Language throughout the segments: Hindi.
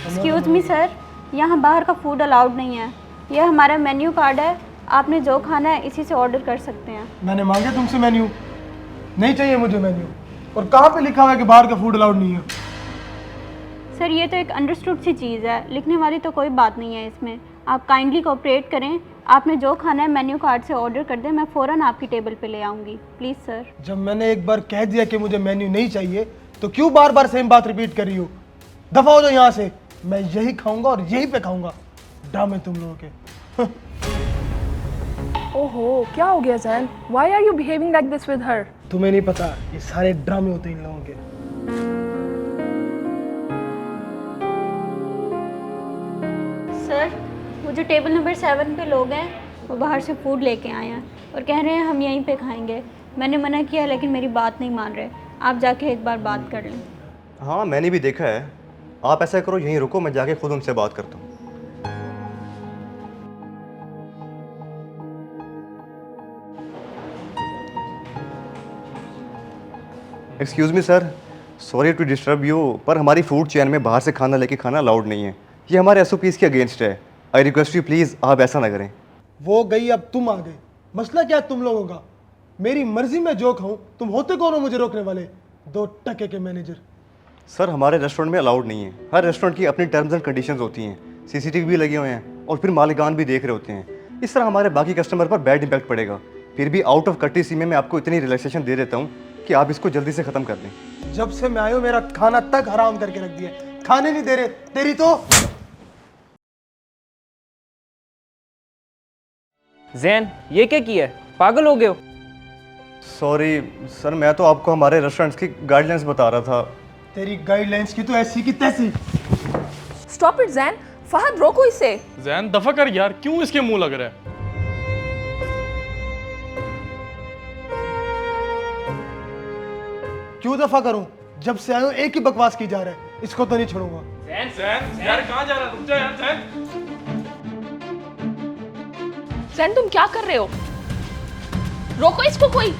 एक्सक्यूज़ मी सर, यहाँ बाहर का फूड अलाउड नहीं है। यह हमारा मेन्यू कार्ड है, आपने जो खाना है इसी से ऑर्डर कर सकते हैं। मैंने मांगे तुमसे मेन्यू? नहीं चाहिए मुझे मेन्यू। और कहाँ पे लिखा हुआ है कि बाहर का फूड अलाउड नहीं है? सर ये तो एक अंडरस्टूड सी चीज़ है, लिखने वाली तो कोई बात नहीं है इसमें। आप काइंडली कोऑपरेट करें, आपने जो खाना है मेन्यू कार्ड से ऑर्डर कर दें, मैं फ़ौरन आपकी टेबल पे ले आऊँगी। Please sir. जब मैंने एक बार कह दिया कि मुझे मेन्यू नहीं चाहिए तो क्यों बार बार सेम बात रिपीट कर रही हो? दफा हो जाओ यहाँ से, मैं यही खाऊंगा और यहीं पे खाऊंगा। ड्रामे तुम लोगों के। ओहो, क्या हो गया Jain? Why are you behaving like this with her? तुम्हें नहीं पता, ये सारे ड्रामे होते हैं इन लोगों के। सर वो जो टेबल नंबर 7 पे लोग हैं वो बाहर से फूड लेके आए हैं और कह रहे हैं हम यहीं पे खाएंगे। मैंने मना किया लेकिन मेरी बात नहीं मान रहे। आप जाके एक बार बात कर लें। हाँ मैंने भी देखा है। आप ऐसा करो, यहीं रुको, मैं जाके खुद उनसे बात करता हूँ। Excuse me sir, sorry to disturb you, पर हमारी फूड चेन में बाहर से खाना लेके खाना अलाउड नहीं है। ये हमारे एसओपीज़ के अगेंस्ट है। आई रिक्वेस्ट यू प्लीज़ आप ऐसा ना करें। वो गई, अब तुम आ गए। मसला क्या है तुम लोगों का? मेरी मर्जी में जो खाऊं, तुम होते कौन हो मुझे रोकने वाले? 2 टके के मैनेजर। सर हमारे रेस्टोरेंट में अलाउड नहीं है। हर रेस्टोरेंट की अपनी टर्म्स एंड कंडीशंस होती हैं। सीसीटीवी भी लगे हुए हैं और फिर मालिकान भी देख रहे होते हैं। इस तरह हमारे बाकी कस्टमर पर बैड इंपैक्ट पड़ेगा। फिर भी आउट ऑफ कर्टेसी में मैं आपको इतनी रिलैक्सेशन दे देता हूँ कि आप इसको जल्दी से ख़त्म कर दें। जब से मैं आया हूं मेरा खाना तक हराम करके रख दिया। खाने नहीं दे रहे। तेरी तो जैन, ये क्या किया है? पागल हो गए हो? सॉरी सर, मैं तो आपको हमारे रेस्टोरेंट्स की गाइडलाइंस बता रहा था। तेरी गाइडलाइंस की तो ऐसी की तैसी। Stop it, Zain. फहद रोको इसे। जैन दफा कर यार, क्यों इसके मुंह लग रहा है? क्यों दफा करूं? जब से आया हूं एक ही बकवास की जा रहा है। इसको तो नहीं छोड़ूंगा। जैन यार कहाँ जा रहा है? रुक जा यार जैन। जैन तुम क्या कर रहे हो? रोको इसको कोई।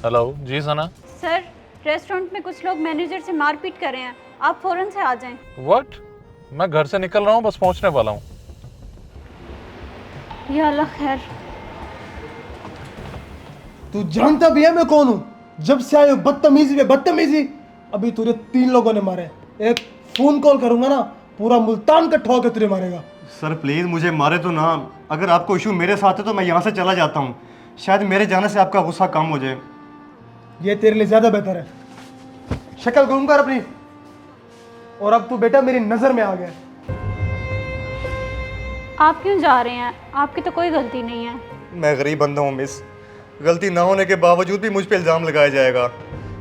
हेलो जी सना। सर रेस्टोरेंट में कुछ लोग मैनेजर से मारपीट कर रहे हैं, आप फ़ौरन से आ जाएं। व्हाट? मैं घर से निकल रहा हूँ, बस पहुँचने वाला हूँ। या अल्लाह खैर। तू जानता भी है मैं कौन हूं? जब से आए हो बदतमीजी पे बदतमीजी। अभी तुझे 3 लोगों ने मारे। एक फोन कॉल करूंगा ना, पूरा मुल्तान कट्ठा होकर तुझे मारेगा। सर प्लीज़ मुझे मारे तो ना। अगर आपको इशू मेरे साथ है तो मैं यहाँ से चला जाता हूँ। शायद मेरे जाने से आपका गुस्सा कम हो जाए। ये तेरे लिए ज्यादा बेहतर है। शक्ल गुम कर अपनी। और अब तू बेटा मेरी नजर में आ गया। आप क्यों जा रहे हैं? आपकी तो कोई गलती नहीं है। मैं गरीब बंदा हूँ मिस। गलती ना होने के बावजूद भी मुझ पे इल्ज़ाम लगाया जाएगा।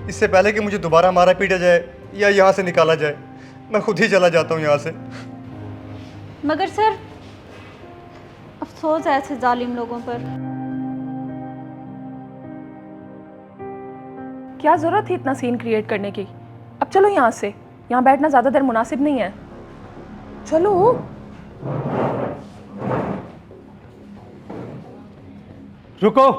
इससे पहले कि मुझे दोबारा मारा पीटा जाए या यहाँ से निकाला जाए, मैं खुद ही चला जाता हूँ यहाँ से। मगर सर अफसोस है ऐसे जालिम लोगों पर। क्या जरूरत थी इतना सीन क्रिएट करने की? अब चलो यहाँ से। यहाँ बैठना ज्यादा देर मुनासिब नहीं है। चलो। रुको,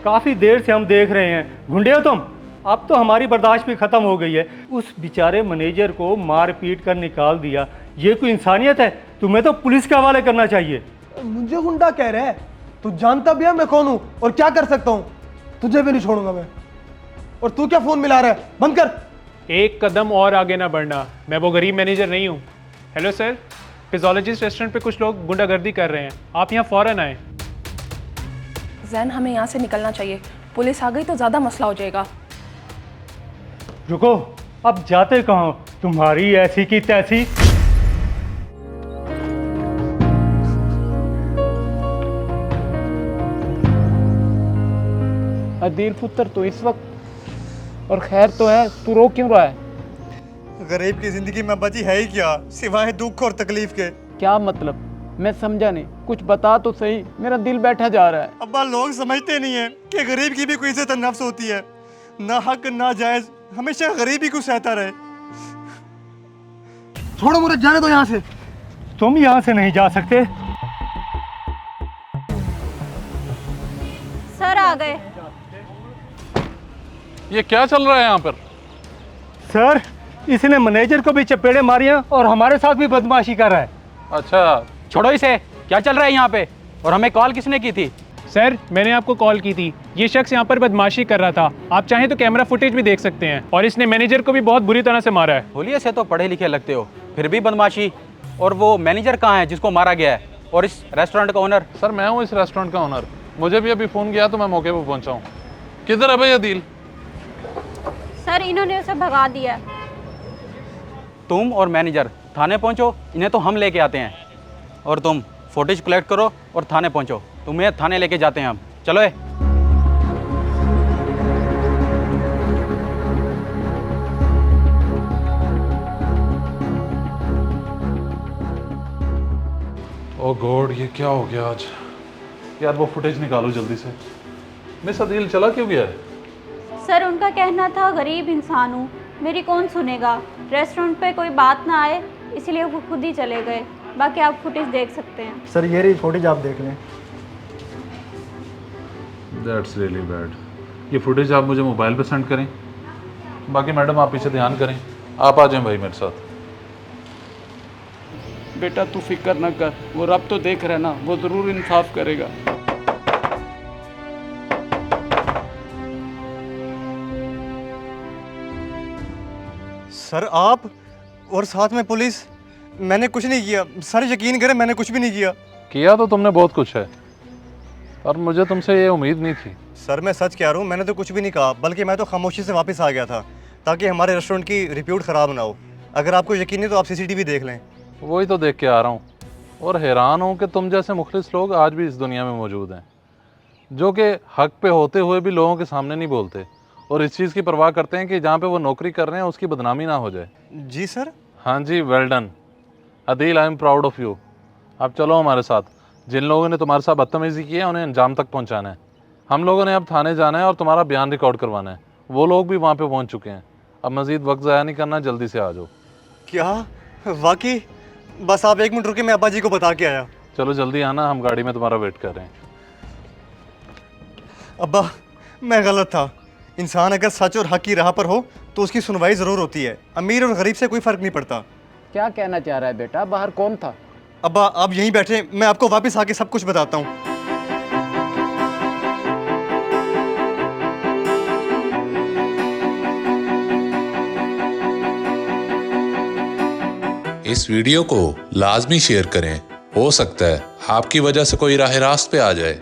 काफ़ी देर से हम देख रहे हैं। गुंडे हो तुम? अब तो हमारी बर्दाश्त भी ख़त्म हो गई है। उस बेचारे मैनेजर को मार पीट कर निकाल दिया, ये कोई इंसानियत है? तुम्हें तो पुलिस के हवाले करना चाहिए। मुझे गुंडा कह रहा है? तू जानता भी है मैं कौन हूं और क्या कर सकता हूं? तुझे भी नहीं छोड़ूंगा मैं। और तू क्या फोन मिला रहा है? बंद कर। एक कदम और आगे ना बढ़ना, मैं वो गरीब मैनेजर नहीं हूँ। हेलो सर, फिजोलॉजिस्ट रेस्टोरेंट पे कुछ लोग गुंडागर्दी कर रहे हैं, आप यहाँ फ़ौरन आए। जैन हमें यहाँ से निकलना चाहिए। पुलिस आ गई तो ज़्यादा मसला हो जाएगा। रुको, अब जाते कहाँ हो? तुम्हारी ऐसी की तैसी। अदील पुत्र तो इस वक्त, और खैर तो है, तू रो क्यों रहा है? गरीब की ज़िंदगी में बची है ही क्या सिवाय दुख और तकलीफ के? क्या मतलब? मैं समझा नहीं, कुछ बता तो सही, मेरा दिल बैठा जा रहा है। अब्बा लोग समझते नहीं है कि गरीब की भी कोई इज्जत नफ्स होती है। ना हक ना जायज़, हमेशा गरीबी को सहता रहे। छोड़ो मुझे, जाने दो यहाँ से। तुम यहाँ से नहीं जा सकते। आ गए। ये क्या चल रहा है यहाँ पर? सर, इसने मैनेजर को भी चपेड़े मारी हैं और हमारे साथ भी बदमाशी कर रहा है। अच्छा, छोड़ो इसे, क्या चल रहा है यहाँ पे? और हमें कॉल किसने की थी? सर मैंने आपको कॉल की थी, ये शख्स यहाँ पर बदमाशी कर रहा था, आप चाहें तो कैमरा फुटेज भी देख सकते हैं। और इसने मैनेजर को भी बहुत बुरी तरह से मारा है। होलिये से तो पढ़े लिखे लगते हो, फिर भी बदमाशी। और वो मैनेजर कहाँ है जिसको मारा गया है? और इस रेस्टोरेंट का ओनर? सर मैं हूँ इस रेस्टोरेंट का ओनर। मुझे भी अभी फ़ोन किया तो मैं मौके पर पहुँचा हूँ। किधर है भाई अदील? सर इन्होंने उसे भगा दिया। तुम और मैनेजर थाने पहुँचो, इन्हें तो हम लेके आते हैं। और तुम फुटेज कलेक्ट करो और थाने पहुँचो, तुम्हें थाने लेके जाते हैं हम। चलो ए। ओ गॉड, ये क्या हो गया आज? यार वो फुटेज निकालो जल्दी से। मिस अदील चला क्यों गया है? सर उनका कहना था गरीब इंसान हूँ, मेरी कौन सुनेगा, रेस्टोरेंट पे कोई बात ना आए, इसलिए वो खुद ही चले गए। बाकी आप फुटेज देख सकते हैं। सर ये रही फुटेज, आप देख लें। That's really bad. ये फुटेज आप मुझे मोबाइल पे सेंड करें। बाकी मैडम आप पीछे ध्यान करें। आप आ जाएं भाई मेरे साथ। बेटा तू फिक्र न कर, वो रब तो देख रहा है ना, वो ज़रूर इंसाफ करेगा। सर आप और साथ में पुलिस? मैंने कुछ नहीं किया सर, यकीन करें मैंने कुछ भी नहीं किया। किया तो तुमने बहुत कुछ है, पर मुझे तुमसे ये उम्मीद नहीं थी। सर मैं सच कह रहा हूँ, मैंने तो कुछ भी नहीं कहा, बल्कि मैं तो खामोशी से वापस आ गया था ताकि हमारे रेस्टोरेंट की रिप्यूट ख़राब ना हो। अगर आपको यकीन नहीं तो आप सीसीटीवी देख लें। वही तो देख के आ रहा हूँ और हैरान हूँ कि तुम जैसे मुखलिस लोग आज भी इस दुनिया में मौजूद हैं, जो कि हक पे होते हुए भी लोगों के सामने नहीं बोलते और इस चीज़ की परवाह करते हैं कि जहाँ पे वो नौकरी कर रहे हैं उसकी बदनामी ना हो जाए। जी सर। हाँ जी, well done Adeel, I am proud of you. अब चलो हमारे साथ। जिन लोगों ने तुम्हारे साथ बदतमीज़ी की है उन्हें अंजाम तक पहुँचाना है। हम लोगों ने अब थाने जाना है और तुम्हारा बयान रिकॉर्ड करवाना है। वो लोग भी वहाँ पे पहुँच चुके हैं। अब मज़ीद वक्त ज़ाया नहीं करना, जल्दी से आ जाओ। क्या वाकई? बस आप 1 मिनट रुके, मैं अब्बा जी को बता के आया। चलो जल्दी आना, हम गाड़ी में तुम्हारा वेट कर रहे हैं। अब्बा मैं गलत था। इंसान अगर सच और हक की राह पर हो तो उसकी सुनवाई ज़रूर होती है। अमीर और गरीब से कोई फ़र्क नहीं पड़ता। क्या कहना चाह रहा है बेटा? बाहर कौन था? अब्बा आप यहीं बैठे, मैं आपको वापस आके सब कुछ बताता हूँ। इस वीडियो को लाजमी शेयर करें, हो सकता है आपकी वजह से कोई राह रास्त पे आ जाए।